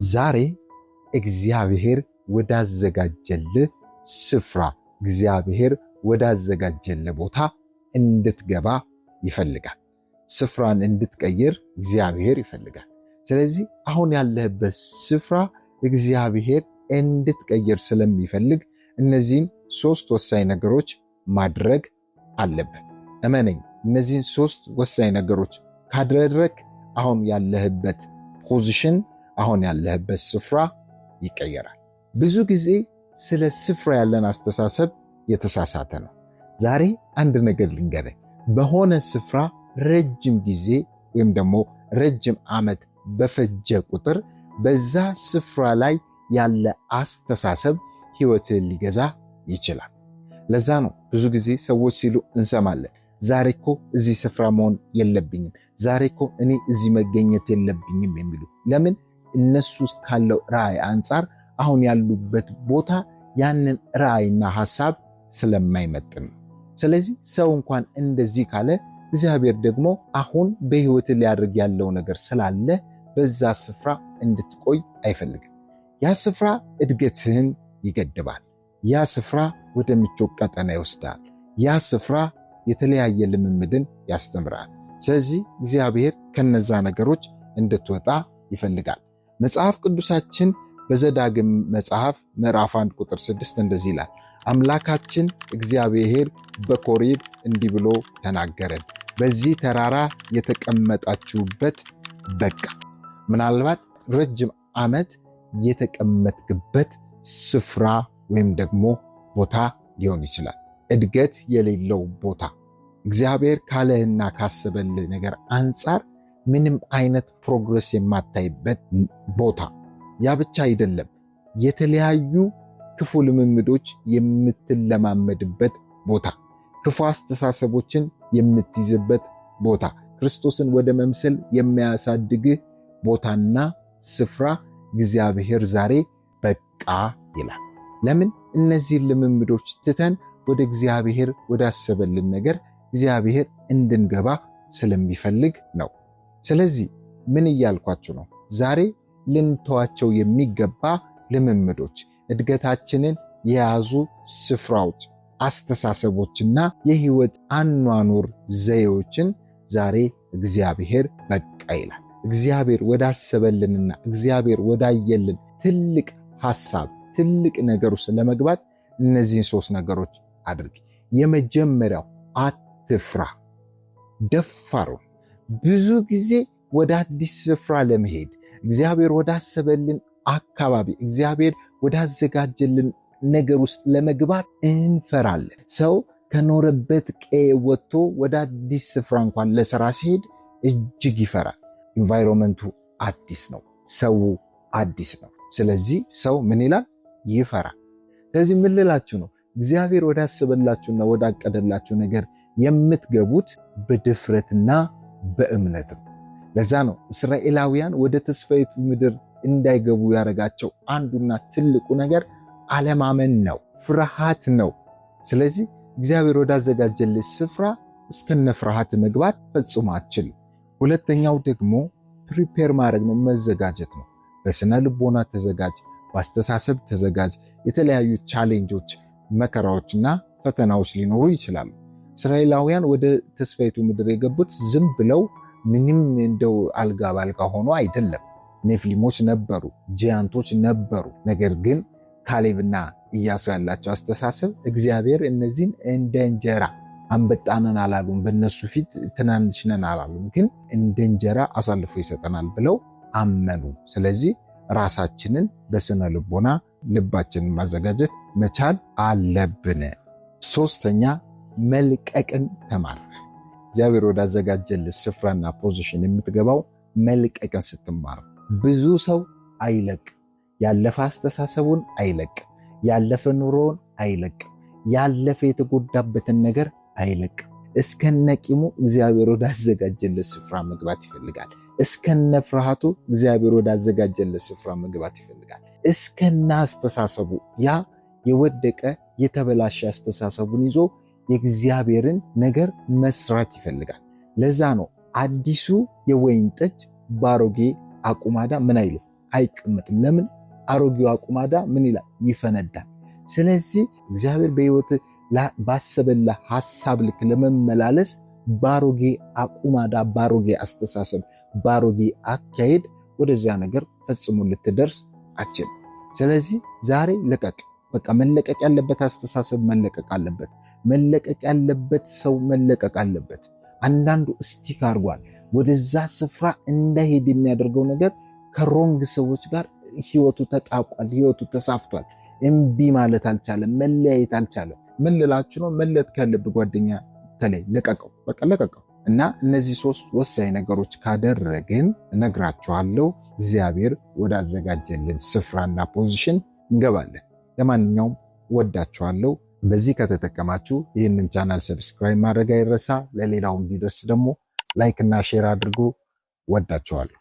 ዛሬ እግዚአብሔር ወዳዘጋጀልህ ስፍራ፣ እግዚአብሔር ወዳዘጋጀልህ ቦታ እንድትገባ ይፈልጋል። ስፍራን እንድትቀይር እግዚአብሔር ይፈልጋል። ስለዚህ አሁን ያለህበት ስፍራ እግዚአብሔር እንድትቀይር ስለሚፈልግ እነዚህን 3 ወሳኝ ነገሮች ማድረግ አለብህ። እመነኝ፣ እነዚህን 3 ወሳኝ ነገሮች ካደረግ አሁን ያለህበት ፖዚሽን፣ አሁን ያለህበት ስፍራ ይቀየራል። ብዙ ጊዜ ስለ ስፍራ ያለን አስተሳሰብ የተሳሳተ ነው። ዛሬ አንድ ነገር ልንገርህ። በሆነ ስፍራ ረጅም ጊዜ ወይም ደግሞ ረጅም ዓመት በፈጀ ቁጥር በዛ ስፍራ ላይ ያለ አስተሳሰብ ሕይወትን ሊገዛ ይችላል። ለዛ ነው ብዙ ጊዜ ሰዎች ሲሉ እንሰማለን፣ ዛሬ እኮ እዚህ ስፍራ መሆን የለብኝም፣ ዛሬ እኮ እኔ እዚህ መገኘት የለብኝም የሚሉ። ለምን? እነሱ ውስጥ ካለው ራዕይ አንጻር አሁን ያሉበት ቦታ ያንን ራዕይና ሐሳብ ስለማይመጥን ነው። ስለዚህ ሰው እንኳን እንደዚህ ካለ እግዚአብሔር ደግሞ አሁን በሕይወት ሊያደርግ ያለው ነገር ስላለ በዛ ስፍራ እንድትቆይ አይፈልግም። ያ ስፍራ እድገትህን ይገድባል። ያ ስፍራ ወደ ምቾት ቀጠና ይወስዳል። ያ ስፍራ የተለያየ ልምምድን ያስተምራል። ስለዚህ እግዚአብሔር ከነዛ ነገሮች እንድትወጣ ይፈልጋል። መጽሐፍ ቅዱሳችን በዘዳግም መጽሐፍ ምዕራፍ 1 ቁጥር 6 እንደዚህ ይላል፣ አምላካችን እግዚአብሔር በኮሬብ እንዲህ ብሎ ተናገረን፣ በዚህ ተራራ የተቀመጣችሁበት በቃ። ምናልባት ረጅም ዓመት የተቀመጥክበት ስፍራ ወይም ደግሞ ቦታ ሊሆን ይችላል። እድገት የሌለው ቦታ፣ እግዚአብሔር ካለህና ካሰበልህ ነገር አንጻር ምንም አይነት ፕሮግረስ የማታይበት ቦታ። ያ ብቻ አይደለም፣ የተለያዩ ክፉ ልምምዶች የምትለማመድበት ቦታ፣ ክፉ አስተሳሰቦችን የምትይዝበት ቦታ፣ ክርስቶስን ወደ መምሰል የሚያሳድግህ ቦታና ስፍራ እግዚአብሔር ዛሬ በቃ ይላል። ለምን? እነዚህን ልምምዶች ትተን ወደ እግዚአብሔር ወዳሰበልን ነገር እግዚአብሔር እንድንገባ ስለሚፈልግ ነው። ስለዚህ ምን እያልኳችሁ ነው? ዛሬ ልንተዋቸው የሚገባ ልምምዶች፣ እድገታችንን የያዙ ስፍራዎች፣ አስተሳሰቦችና የህይወት አኗኗር ዘዬዎችን ዛሬ እግዚአብሔር በቃ ይላል። እግዚአብሔር ወዳሰበልንና እግዚአብሔር ወዳየልን ትልቅ ሐሳብ፣ ትልቅ ነገር ውስጥ ለመግባት እነዚህን 3 ነገሮች አድርግ። የመጀመሪያው አትፍራ። ደፋሩ። ብዙ ጊዜ ወደ አዲስ ስፍራ ለመሄድ እግዚአብሔር ወዳሰበልን አካባቢ፣ እግዚአብሔር ወዳዘጋጀልን ነገር ውስጥ ለመግባት እንፈራለን። ሰው ከኖረበት ቀዬ ወጥቶ ወደ አዲስ ስፍራ እንኳን ለሥራ ሲሄድ እጅግ ይፈራል። ኢንቫይሮመንቱ አዲስ ነው፣ ሰው አዲስ ነው። ስለዚህ ሰው ምን ይላል? ይፈራል። ስለዚህ ምን ልላችሁ ነው? እግዚአብሔር ወዳሰበላችሁና ወዳቀደላችሁ ነገር የምትገቡት በድፍረትና በእምነት ነው። ለዛ ነው እስራኤላውያን ወደ ተስፋይቱ ምድር እንዳይገቡ ያደረጋቸው አንዱና ትልቁ ነገር አለማመን ነው፣ ፍርሃት ነው። ስለዚህ እግዚአብሔር ወዳዘጋጀልህ ስፍራ እስከነ ፍርሃት መግባት ፈጽሞ አትችልም። ሁለተኛው ደግሞ ፕሪፔር ማድረግ ነው፣ መዘጋጀት ነው። በስነ ልቦና ተዘጋጅ፣ በአስተሳሰብ ተዘጋጅ። የተለያዩ ቻሌንጆች፣ መከራዎችና ፈተናዎች ሊኖሩ ይችላሉ። እስራኤላውያን ወደ ተስፋይቱ ምድር የገቡት ዝም ብለው ምንም እንደው አልጋ ባልጋ ሆኖ አይደለም። ኔፍሊሞች ነበሩ፣ ጂያንቶች ነበሩ። ነገር ግን ካሌብና ኢያሱ ያላቸው አስተሳሰብ እግዚአብሔር እነዚህን እንደ እንጀራ አንበጣነን አላሉም፣ በእነሱ ፊት ትናንሽ ነን አላሉም፣ ግን እንደ እንጀራ አሳልፎ ይሰጠናል ብለው አመኑ። ስለዚህ ራሳችንን በስነ ልቦና ልባችንን ማዘጋጀት መቻል አለብን። 3ኛ መልቀቅን ተማር። እግዚአብሔር ወዳዘጋጀልህ ስፍራና ፖዚሽን የምትገባው መልቀቅን ስትማር። ብዙ ሰው አይለቅ፣ ያለፈ አስተሳሰቡን አይለቅ፣ ያለፈ ኑሮውን አይለቅ፣ ያለፈ የተጎዳበትን ነገር አይለቅ። እስከነቂሙ እግዚአብሔር ወዳዘጋጀልህ ስፍራ መግባት ይፈልጋል። እስከነ ፍርሃቱ እግዚአብሔር ወዳዘጋጀልህ ስፍራ መግባት ይፈልጋል። እስከነ አስተሳሰቡ፣ ያ የወደቀ የተበላሸ አስተሳሰቡን ይዞ የእግዚአብሔርን ነገር መስራት ይፈልጋል። ለዛ ነው አዲሱ የወይን ጠጅ ባሮጌ አቁማዳ ምን አይልም አይቀመጥም። ለምን? አሮጌው አቁማዳ ምን ይላል? ይፈነዳል። ስለዚህ እግዚአብሔር በሕይወት ባሰበልህ ሐሳብ ልክ ለመመላለስ ባሮጌ አቁማዳ፣ ባሮጌ አስተሳሰብ፣ ባሮጌ አካሄድ ወደዚያ ነገር ፈጽሞ ልትደርስ አችልም። ስለዚህ ዛሬ ልቀቅ። በቃ መለቀቅ ያለበት አስተሳሰብ መለቀቅ አለበት። መለቀቅ ያለበት ሰው መለቀቅ አለበት። አንዳንዱ እስቲክ አድርጓል። ወደዛ ስፍራ እንዳይሄድ የሚያደርገው ነገር ከሮንግ ሰዎች ጋር ህይወቱ ተጣቋል። ህይወቱ ተሳፍቷል። እምቢ ማለት አልቻለም። መለያየት አልቻለም። ምን ልላችሁ ነው? መለየት ካለብህ ጓደኛ ተለይ፣ ለቀቀው፣ በቃ ለቀቀው። እና እነዚህ 3 ወሳኝ ነገሮች ካደረግን እነግራችኋለሁ እግዚአብሔር ወዳዘጋጀልን ስፍራና ፖዚሽን እንገባለን። ለማንኛውም ወዳችኋለሁ። በዚህ ከተጠቀማችሁ ይህንን ቻናል ሰብስክራይብ ማድረግ አይረሳ። ለሌላው እንዲደርስ ደግሞ ላይክ እና ሼር አድርጎ ወዳችኋለሁ።